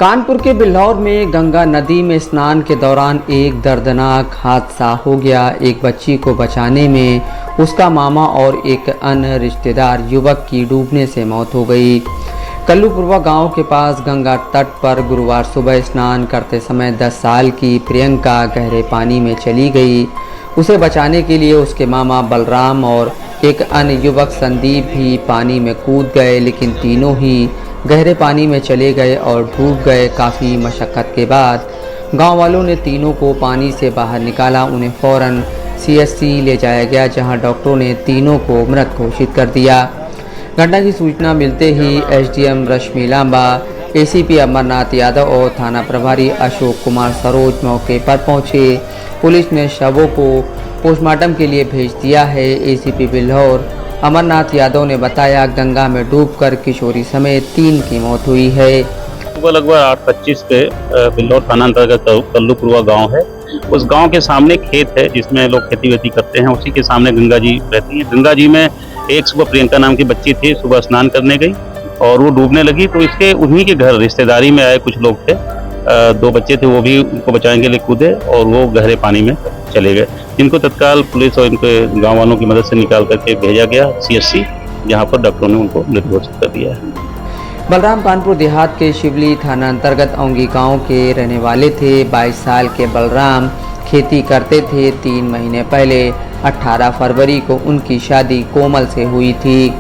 कानपुर के बिल्हौर में गंगा नदी में स्नान के दौरान एक दर्दनाक हादसा हो गया। एक बच्ची को बचाने में उसका मामा और एक अन्य रिश्तेदार युवक की डूबने से मौत हो गई। कल्लूपुरवा गांव के पास गंगा तट पर गुरुवार सुबह स्नान करते समय 10 साल की प्रियंका गहरे पानी में चली गई। उसे बचाने के लिए उसके मामा बलराम और एक अन्य युवक संदीप भी पानी में कूद गए, लेकिन तीनों ही गहरे पानी में चले गए और डूब गए। काफ़ी मशक्क़त के बाद गांव वालों ने तीनों को पानी से बाहर निकाला। उन्हें फ़ौरन CHC ले जाया गया, जहां डॉक्टरों ने तीनों को मृत घोषित कर दिया। घटना की सूचना मिलते ही SDM रश्मि लांबा, ACP अमरनाथ यादव और थाना प्रभारी अशोक कुमार सरोज मौके पर पहुंचे। पुलिस ने शवों को पोस्टमार्टम के लिए भेज दिया है। ACP बिल्हौर अमरनाथ यादव ने बताया, गंगा में डूबकर किशोरी समेत 3 की मौत हुई है। सुबह लगभग 8:25 पे बिल्हौर थाना अंतर्गत कल्लूपुरवा गांव है। उस गांव के सामने खेत है जिसमें लोग खेती वेती करते हैं। उसी के सामने गंगा जी रहती हैं। गंगा जी में एक सुबह प्रियंका नाम की बच्ची थी, सुबह स्नान करने गई और वो डूबने लगी। तो इसके उन्हीं के घर रिश्तेदारी में आए कुछ लोग थे, 2 बच्चे थे, वो भी उनको बचाने के लिए कूदे और वो गहरे पानी में चले गए, जिनको तत्काल पुलिस और इनके गाँव वालों की मदद से निकाल करके भेजा गया CHC, जहाँ पर डॉक्टरों ने उनको मृत घोषित कर दिया है। बलराम कानपुर देहात के शिवली थाना अंतर्गत औंगी गांव के रहने वाले थे। 22 साल के बलराम खेती करते थे। 3 महीने पहले 18 फरवरी को उनकी शादी कोमल से हुई थी।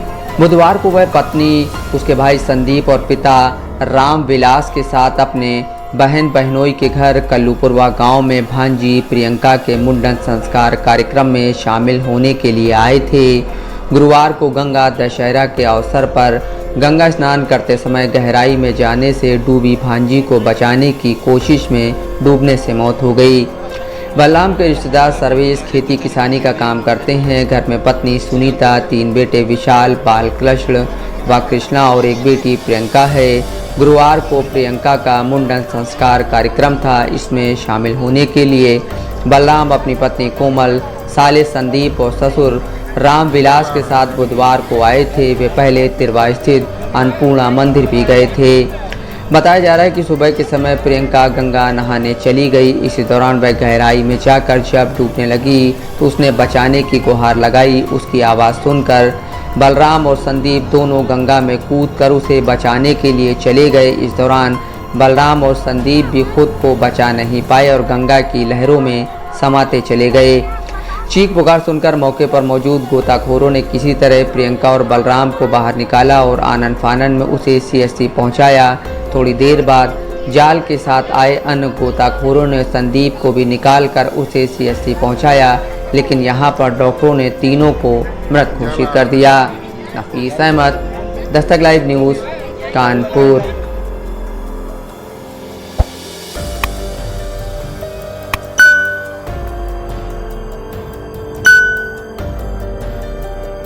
बुधवार को वह पत्नी, उसके भाई संदीप और पिता राम विलास के साथ अपने बहन बहनोई के घर कल्लूपुरवा गांव में भांजी प्रियंका के मुंडन संस्कार कार्यक्रम में शामिल होने के लिए आए थे। गुरुवार को गंगा दशहरा के अवसर पर गंगा स्नान करते समय गहराई में जाने से डूबी भांजी को बचाने की कोशिश में डूबने से मौत हो गई। बलराम के रिश्तेदार सर्वेश खेती किसानी का काम करते हैं। घर में पत्नी सुनीता, 3 बेटे विशाल, बालकृष्ण व कृष्णा और एक बेटी प्रियंका है। गुरुवार को प्रियंका का मुंडन संस्कार कार्यक्रम था। इसमें शामिल होने के लिए बलराम अपनी पत्नी कोमल, साले संदीप और ससुर राम विलास के साथ बुधवार को आए थे। वे पहले तिरवा स्थित अन्नपूर्णा मंदिर भी गए थे। बताया जा रहा है कि सुबह के समय प्रियंका गंगा नहाने चली गई। इसी दौरान वह गहराई में जाकर जब डूबने लगी तो उसने बचाने की गुहार लगाई। उसकी आवाज़ सुनकर बलराम और संदीप दोनों गंगा में कूदकर उसे बचाने के लिए चले गए। इस दौरान बलराम और संदीप भी खुद को बचा नहीं पाए और गंगा की लहरों में समाते चले गए। चीख पुकार सुनकर मौके पर मौजूद गोताखोरों ने किसी तरह प्रियंका और बलराम को बाहर निकाला और आनन फानन में उसे CHC पहुंचाया। थोड़ी देर बाद जाल के साथ आए अन्य गोताखोरों ने संदीप को भी निकालकर उसे CHC पहुंचाया, लेकिन यहां पर डॉक्टरों ने तीनों को मृत घोषित कर दिया। नफीस अहमद, दस्तक लाइव न्यूज़, कानपुर।